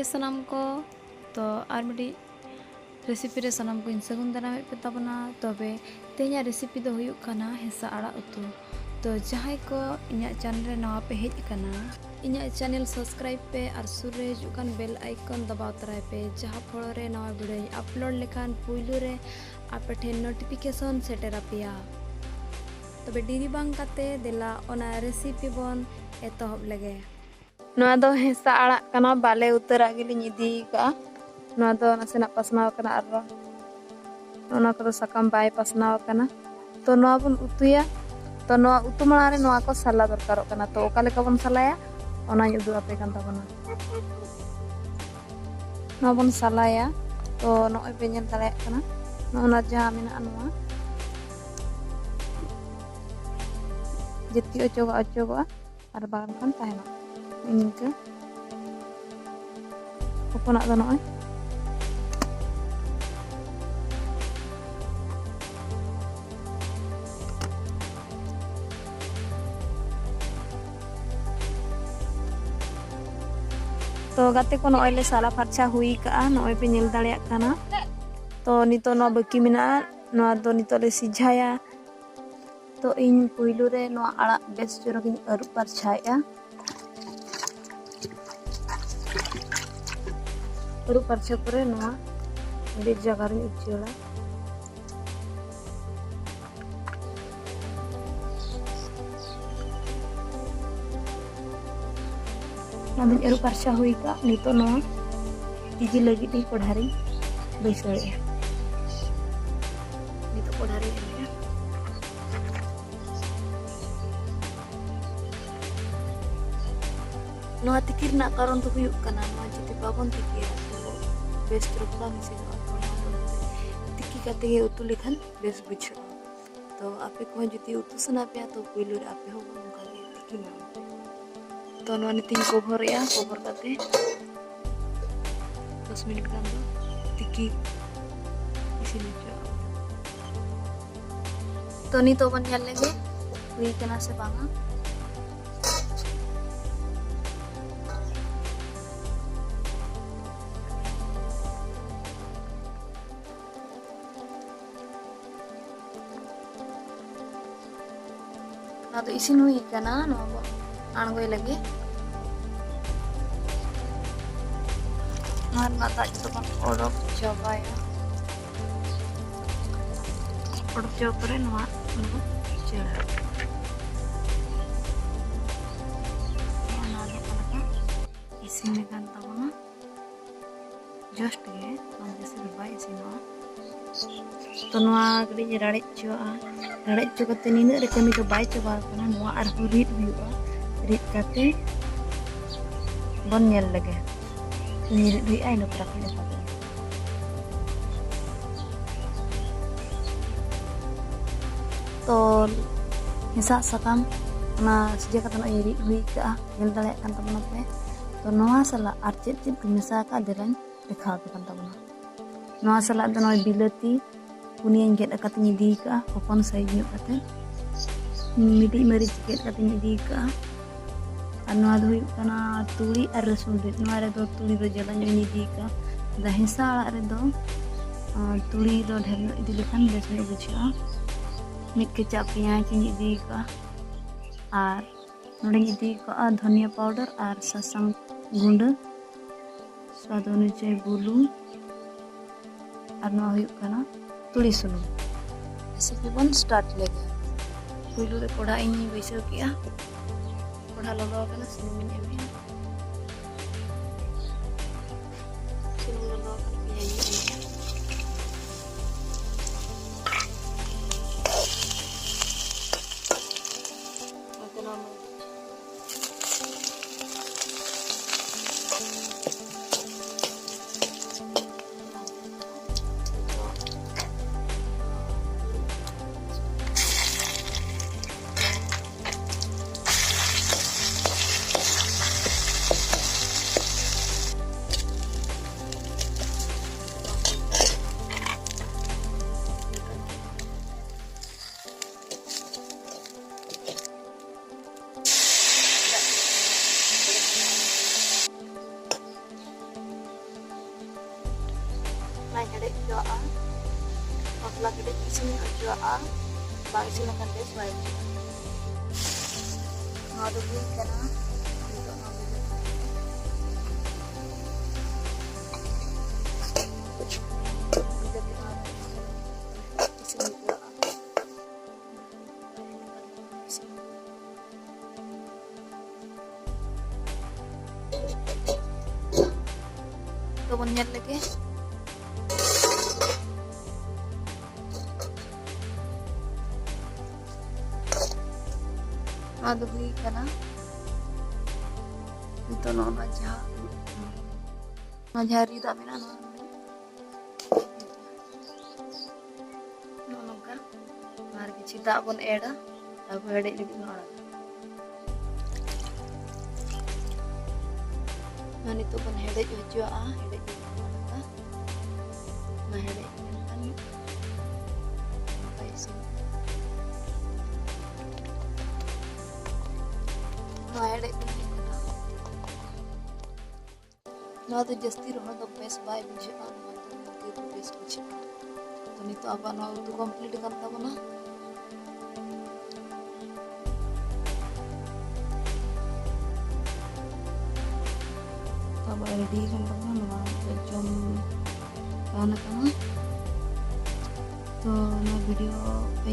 ᱜᱮ ᱥᱟᱱᱟᱢ ko तो आर मिडी रेसिपी रे सनाम को सगुन दारामे पे तबना तबे तेजा रेसिपी दो हुयुक काना हेसा आड़ा उतु। तो जहां को इन्या चैनल रे नवा पे हेज काना इन्या चैनल सब्सक्राइब पे और सुर रे जुकान बेल आइकन दबाव तराय पे जहां फल रे नवा वीडियो अपलोड लेखान पुइलु रे आपे ठे नोटिफिकेशन सेटेरा पिया। तबे डिरी बांग काते देला ओना रेसिपी बन एतहब लगे। नवा दो हेसा आड़ा काना बाले उतरा गिलिन इदी का नवा दो नासेना पसनाव काना आर ओना को सकाम बाय पसनाव काना। तो नवा बन उतुया तो नवा उतु माड़ा रे नवा को साला दरकारोग काना। तो ओका लेका बन सालाया ओना उदु आपे कान ताबना। नवा बन सालाया तो नय पे नेल दाड़ाया काना नोना जहां मेना नवा जेति अचोगा और बागान ताहेना इनके हपना दो नय तो गाते को नय साला फरछा हुई का नय पे नेल दाड़ाया काना। तो नितो न बाकी मेना नवा दो नितो ले सिझाया। तो इन पुइलु रे नवा आड़ा बेस चोरगिन अरु परछाया अरु परछा परे नवा बे जगह रे उचोला। नामिन अरु परछा हुई का नितो नवा इजी लगी दी कोढ़ारी बैसोया नितो कोढ़ारी नवा तिकिर ना कारण तो हुयुक काना नवा जति बाबन तिकिर बेस तरफ बांग से तिकी काते गे उतु लेखान बेस बुझो। तो आपे को जति उतु सना पे तो पुइलु रे आपे हो नका गे तिकी ना। तो नवा नितिन कोभर काते 10 मिनट गान दो तिकी इसिन जो। तो नी तो बन जाल लेगे हुई कना से बांगा। ना तो इसिन हुई कना नवा आणगोय लगे नवा माता तो बन ओडक चबाया ओडक चोपरे नवा चेड़ा ना लगा इसिन कान तबना जस्ट गे हम जैसे बाय इसिनवा। तो नवा गड़ी राड़े चो कते निना रे कमी तो बाय चबा कना नवा आर रीड हुआ रीड काते बन नेल लगे रीड हुई आई न प्रकार ले। तो हिसा सकाम ना सजे कता न रीड हुई का नेल दाड़े कान तबना पे। तो नवा सला आर चेत मिसा का देलान देखा कान तबना। नवा सला दो नय बिलाती पुनिया गेट काते दी का हपन साइज ᱧᱚᱜ काते मिडी मरीच गेट काते दी का और नवा दो हुई काना तुड़ी और रसुन रे नवा रे दो तुड़ी दो जला ᱧᱚᱜ दी का दा हिसा आड़ा रे दो तुड़ी दो ढेर ᱧᱚᱜ इदी लेखान बेस ᱧᱚᱜ बुझा। मिट केचा पेंयाज दी का और नोडे दी का धनिया पाउडर और सासांग गुंड स्वाद अनुसार बुलुंग और नवा हुई काना तुड़ी सुनुम। रेसिपी बन स्टार्ट लेगे पुइलु रे कोढ़ा इन बैसो किया कोढ़ा लगा काना सुनुम इन एमे सुनुम लगा काना पियाज isin hujua bang silakan deh baik ngadu bui kana untuk ngambil isin hujua तो बनने लगे ada beli karena itu non aja ngajari tak mina non kan mari kita pun ada aku ada lebih nora nah itu pun ada juga ada juga nah ada kan apa sih ada nah itu jasti rohna तो base bye बुझा मतलब तो base बुझा तो नहीं तो अब ना तो कंप्लीट करता बना तब रेडी करता बना जम karena तो ना वीडियो पे